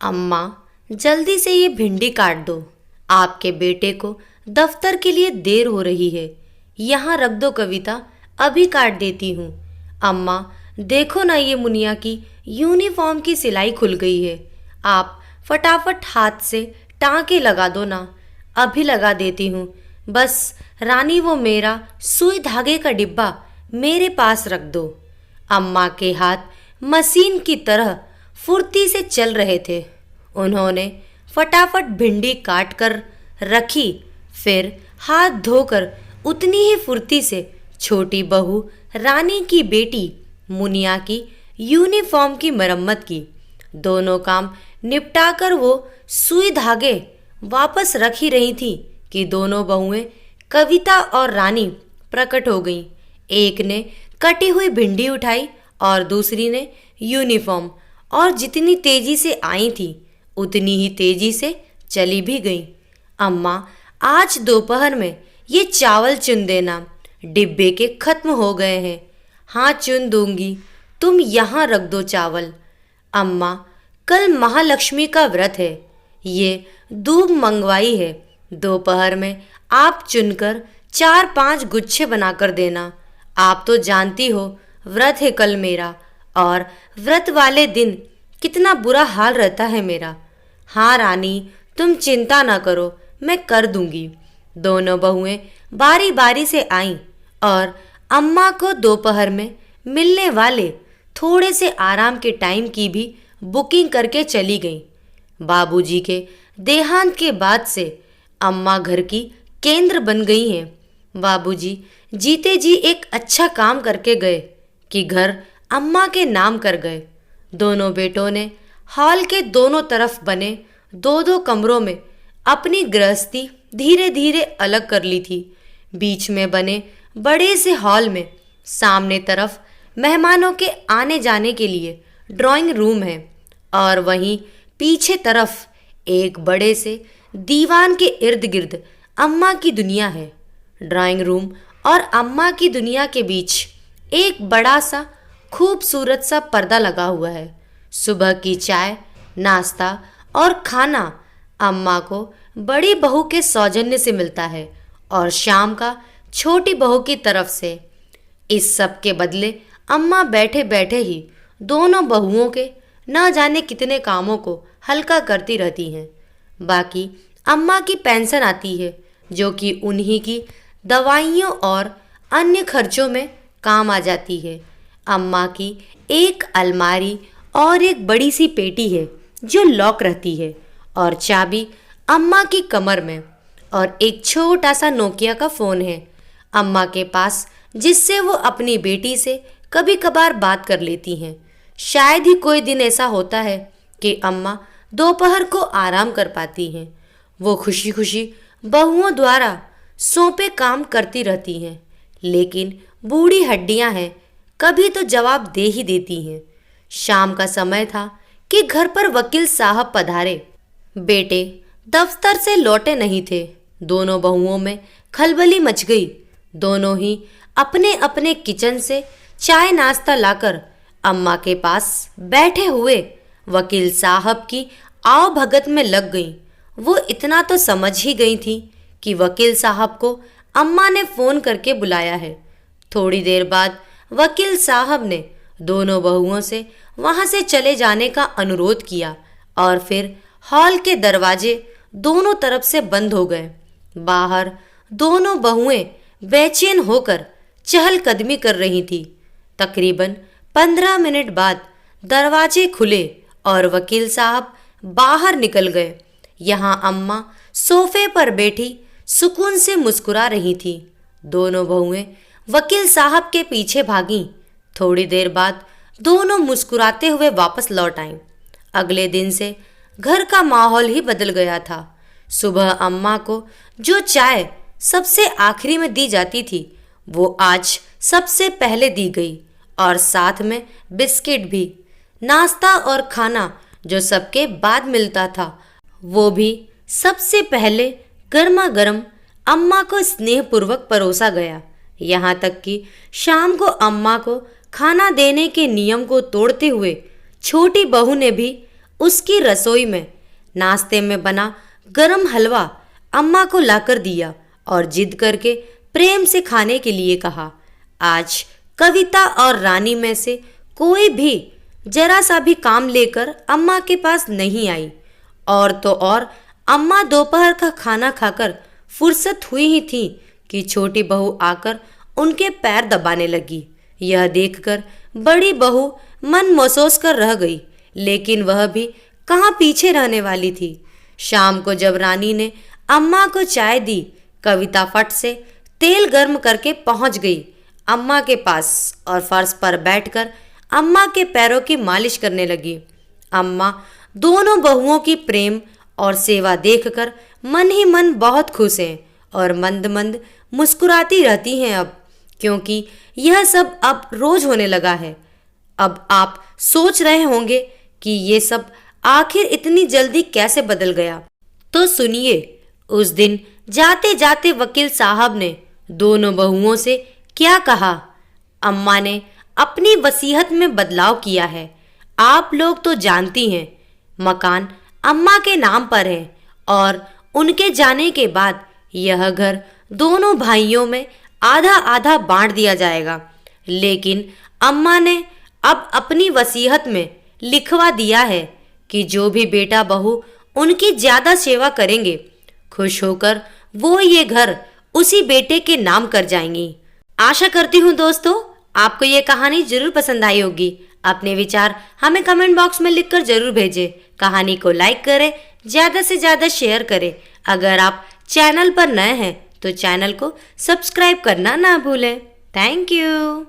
अम्मा, जल्दी से ये भिंडी काट दो। आपके बेटे को दफ्तर के लिए देर हो रही है। यहाँ रख दो कविता, अभी काट देती हूँ। अम्मा, देखो ना, ये मुनिया की यूनिफॉर्म की सिलाई खुल गई है। आप फटाफट हाथ से टाँके लगा दो ना। अभी लगा देती हूँ। बस रानी, वो मेरा सुई धागे का डिब्बा मेरे पास रख दो। अम्मा के हाथ मशीन की तरह फुर्ती से चल रहे थे। उन्होंने फटाफट भिंडी काट कर रखी, फिर हाथ धोकर उतनी ही फुर्ती से छोटी बहू रानी की बेटी मुनिया की यूनिफॉर्म की मरम्मत की। दोनों काम निपटाकर वो सुई धागे वापस रख ही रही थी कि दोनों बहुएं कविता और रानी प्रकट हो गईं। एक ने कटी हुई भिंडी उठाई और दूसरी ने यूनिफॉर्म, और जितनी तेजी से आई थी उतनी ही तेजी से चली भी गई। अम्मा, आज दोपहर में ये चावल चुन देना, डिब्बे के खत्म हो गए हैं। हाँ, चुन दूंगी, तुम यहाँ रख दो चावल। अम्मा, कल महालक्ष्मी का व्रत है, ये दूब मंगवाई है। दोपहर में आप चुनकर 4-5 गुच्छे बनाकर देना। आप तो जानती हो व्रत है कल मेरा, और व्रत वाले दिन कितना बुरा हाल रहता है मेरा। हाँ रानी, तुम चिंता ना करो, मैं कर दूंगी। दोनों बहुएं बारी बारी से आईं और अम्मा को दोपहर में मिलने वाले थोड़े से आराम के टाइम की भी बुकिंग करके चली गईं। बाबूजी के देहांत के बाद से अम्मा घर की केंद्र बन गई हैं। बाबूजी जीते जी एक अच्छा काम करके गए कि घर अम्मा के नाम कर गए। दोनों बेटों ने हॉल के दोनों तरफ बने 2-2 कमरों में अपनी गृहस्थी धीरे धीरे अलग कर ली थी। बीच में बने बड़े से हॉल में सामने तरफ मेहमानों के आने जाने के लिए ड्राइंग रूम है, और वहीं पीछे तरफ एक बड़े से दीवान के इर्द गिर्द अम्मा की दुनिया है। ड्राइंग रूम और अम्मा की दुनिया के बीच एक बड़ा सा खूबसूरत सा पर्दा लगा हुआ है। सुबह की चाय, नाश्ता और खाना अम्मा को बड़ी बहू के सौजन्य से मिलता है, और शाम का छोटी बहू की तरफ से। इस सब के बदले अम्मा बैठे बैठे ही दोनों बहुओं के न जाने कितने कामों को हल्का करती रहती हैं। बाकी अम्मा की पेंशन आती है, जो कि उन्हीं की दवाइयों और अन्य खर्चों में काम आ जाती है। अम्मा की एक अलमारी और एक बड़ी सी पेटी है जो लॉक रहती है, और चाबी अम्मा की कमर में, और एक छोटा सा नोकिया का फ़ोन है अम्मा के पास, जिससे वो अपनी बेटी से कभी कभार बात कर लेती हैं। शायद ही कोई दिन ऐसा होता है कि अम्मा दोपहर को आराम कर पाती हैं। वो खुशी खुशी बहुओं द्वारा सौंपे काम करती रहती हैं, लेकिन बूढ़ी हड्डियां हैं, कभी तो जवाब दे ही देती हैं। शाम का समय था कि घर पर वकील साहब पधारे। बेटे दफ्तर से लौटे नहीं थे। दोनों बहुओं में खलबली मच गई। दोनों ही अपने अपने किचन से चाय नाश्ता लाकर अम्मा के पास बैठे हुए वकील साहब की आव भगत में लग गईं। वो इतना तो समझ ही गई थी कि वकील साहब को अम्मा ने फ़ोन करके बुलाया है। थोड़ी देर बाद वकील साहब ने दोनों बहुओं से वहाँ से चले जाने का अनुरोध किया, और फिर हॉल के दरवाजे दोनों तरफ से बंद हो गए। बाहर दोनों बहुएं बेचैन होकर चहलकदमी कर रही थी। तकरीबन 15 मिनट बाद दरवाजे खुले और वकील साहब बाहर निकल गए। यहाँ अम्मा सोफे पर बैठी सुकून से मुस्कुरा रही थी। दोनों बहुएं वकील साहब के पीछे भागीं। थोड़ी देर बाद दोनों मुस्कुराते हुए वापस लौट आईं। अगले दिन से घर का माहौल ही बदल गया था। सुबह अम्मा को जो चाय सबसे आखिरी में दी जाती थी, वो आज सबसे पहले दी गई, और साथ में बिस्किट भी। नाश्ता और खाना जो सबके बाद मिलता था, वो भी सबसे पहले गर्मा गर्म अम्मा को स्नेहपूर्वक परोसा गया। यहाँ तक कि शाम को अम्मा को खाना देने के नियम को तोड़ते हुए छोटी बहू ने भी उसकी रसोई में नाश्ते में बना गरम हलवा अम्मा को लाकर दिया और जिद करके प्रेम से खाने के लिए कहा। आज कविता और रानी में से कोई भी जरा सा भी काम लेकर अम्मा के पास नहीं आई। और तो और अम्मा दोपहर का खाना खाकर फुर्सत हुई ही थी कि छोटी बहू आकर उनके पैर दबाने लगी। यह देखकर बड़ी बहू मन महसूस कर रह गई, लेकिन वह भी कहाँ पीछे रहने वाली थी। शाम को जब रानी ने अम्मा को चाय दी, कविता फट से तेल गर्म करके पहुंच गई अम्मा के पास और फर्श पर बैठकर अम्मा के पैरों की मालिश करने लगी। अम्मा दोनों बहुओं की प्रेम और सेवा देखकर मन ही मन बहुत खुश हैं और मंद मंद मुस्कुराती रहती हैं अब, क्योंकि यह सब अब रोज होने लगा है। अब आप सोच रहे होंगे कि ये सब आखिर इतनी जल्दी कैसे बदल गया। तो सुनिए, उस दिन जाते जाते वकील साहब ने दोनों बहुओं से क्या कहा। अम्मा ने अपनी वसीयत में बदलाव किया है। आप लोग तो जानती हैं, मकान अम्मा के नाम पर है और उनके जाने के बाद यह घर दोनों भाइयों में आधा आधा बांट दिया जाएगा। लेकिन अम्मा ने अब अपनी वसीयत में लिखवा दिया है कि जो भी बेटा बहू उनकी ज्यादा सेवा करेंगे, खुश होकर वो ये घर उसी बेटे के नाम कर जाएंगी। आशा करती हूँ दोस्तों, आपको ये कहानी जरूर पसंद आई होगी। अपने विचार हमें कमेंट बॉक्स में लिखकर जरूर भेजें। कहानी को लाइक करें, ज़्यादा से ज़्यादा शेयर करें। अगर आप चैनल पर नए हैं तो चैनल को सब्सक्राइब करना ना भूलें। Thank you.